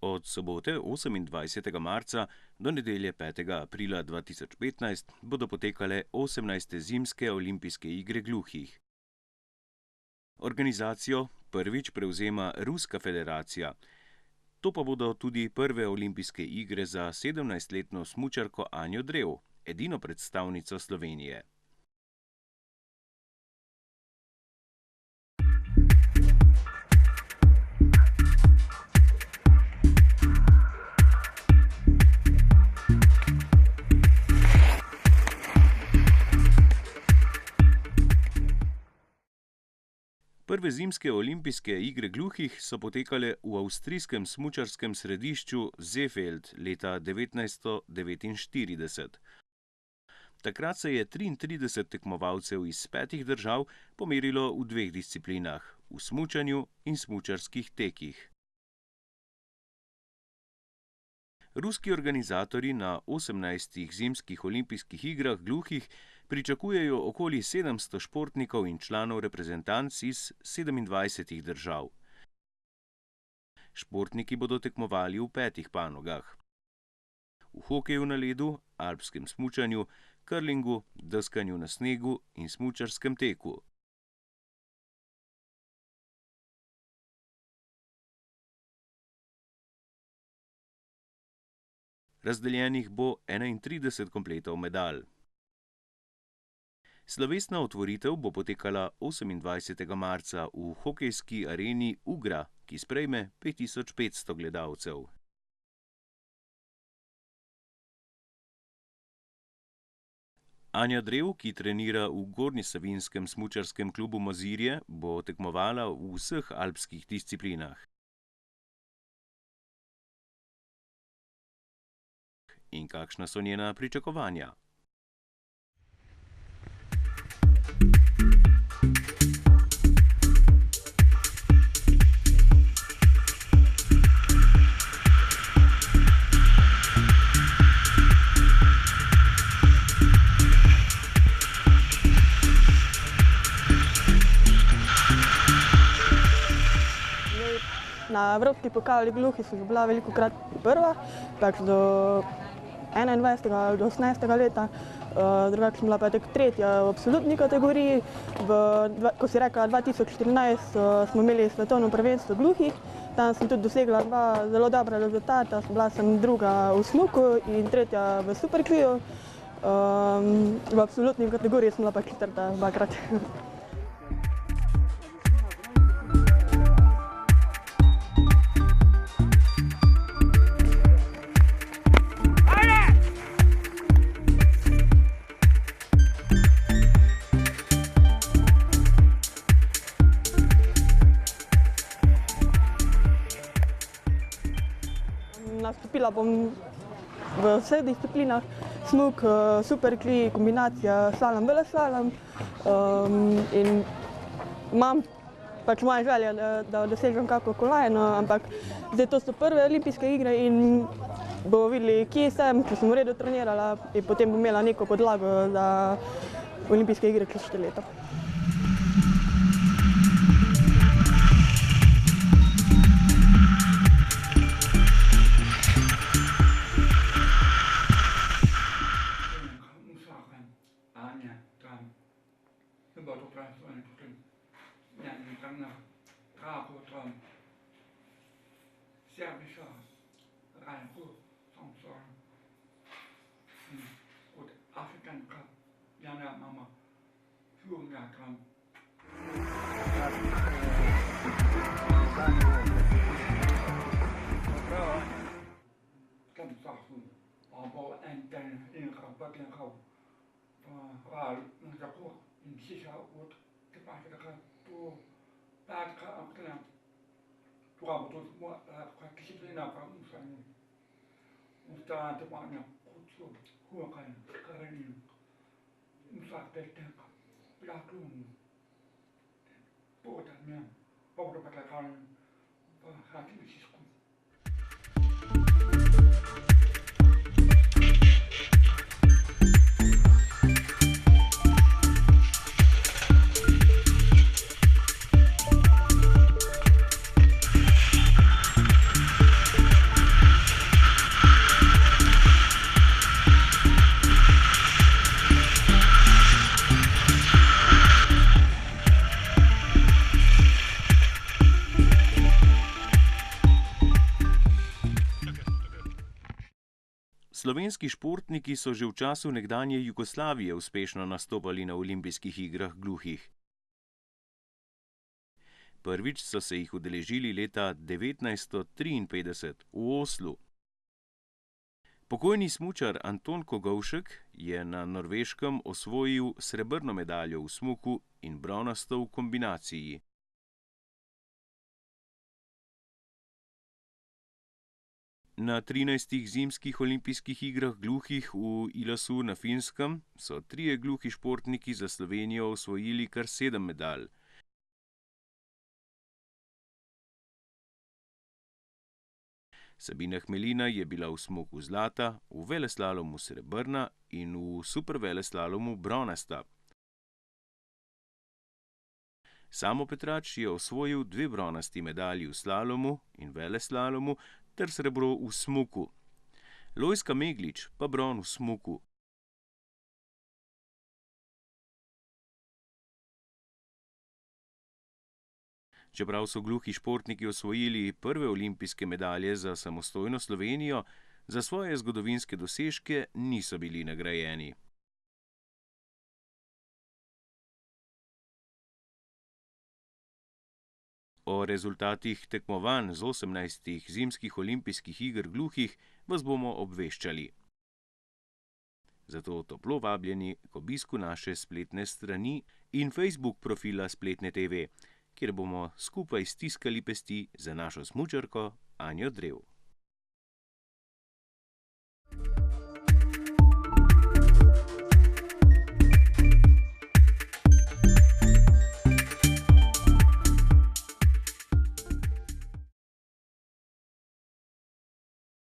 Od sobote 28. marca do nedelje 5. aprila 2015 bodo potekale 18. zimske olimpijske igre gluhih. Organizacijo prvič prevzema Ruska federacija. To pa bodo tudi prve olimpijske igre za 17-letno smučarko Anjo Drev, edino predstavnico Slovenije. Prve zimske olimpijske igre gluhih so potekale v avstrijskem smučarskem središču Seefeld leta 1949. Takrat se je 33 tekmovalcev iz 5 držav pomerilo v 2 disciplinah, v smučanju in smučarskih tekih. Ruski organizatorji na 18 zimskih olimpijskih igrah gluhih pričakujejo okoli 700 športnikov in članov reprezentanc iz 27 držav. Športniki bodo tekmovali v 5 panogah: v hokeju na ledu, alpskem smučanju, curlingu, deskanju na snegu in smučarskem teku. Razdeljenih bo 31 kompletov medalj. Slovesna otvoritev bo potekala 28. marca v hokejski areni Ugra, ki sprejme 5500 gledalcev. Anja Drev, ki trenira v gornjesavinjskem smučarskem klubu Mozirje, bo tekmovala v vseh alpskih disciplinah. In kakšna so njena pričakovanja? Na evropski pokali gluhih sem bila velikokrat prva, tako do 21. ali do 18. leta. Drugače sem bila pa tako tretja v absolutni kategoriji. Ko si rekla 2014, smo imeli svetovno prvenstvo gluhih. Tam sem tudi dosegla 2 zelo dobra rezultata. Bila sem druga v smuku in tretja v superkliju. V absolutni kategoriji sem bila pa 4. 2-krat. Nastopila bom v vseh disciplinah: smuk, superkli, kombinacija slalom, veleslalom. In imam pač moja želja, da dosežem kako kolajno, ampak zdaj to so prve olimpijske igre in bomo videli, kje sem, če sem v redu trenirala, in potem bom imela neko podlago za olimpijske igre čez 4 leta. Slovenski športniki so že v času nekdanje Jugoslavije uspešno nastopali na olimpijskih igrah gluhih. Prvič so se jih udeležili leta 1953 v Oslu. Pokojni smučar Anton Kogovšek je na Norveškem osvojil srebrno medaljo v smuku in bronasto v kombinaciji. Na 13 zimskih olimpijskih igrah gluhih v Ilasu na Finskem so 3 gluhi športniki za Slovenijo osvojili kar 7 medalj. Sabina Hmelina je bila v smuku zlata, v veleslalomu srebrna in v superveleslalomu bronasta. Samo Petrač je osvojil 2 bronasti medalji v slalomu in veleslalomu ter srebro v smuku. Lojzka Meglič pa bron v smuku. Čeprav so gluhi športniki osvojili prve olimpijske medalje za samostojno Slovenijo, za svoje zgodovinske dosežke niso bili nagrajeni. O rezultatih tekmovanj z 18 zimskih olimpijskih iger gluhih vas bomo obveščali. Zato toplo vabljeni k obisku naše spletne strani in Facebook profila Spletne TV, kjer bomo skupaj stiskali pesti za našo smučarko Anjo Drev.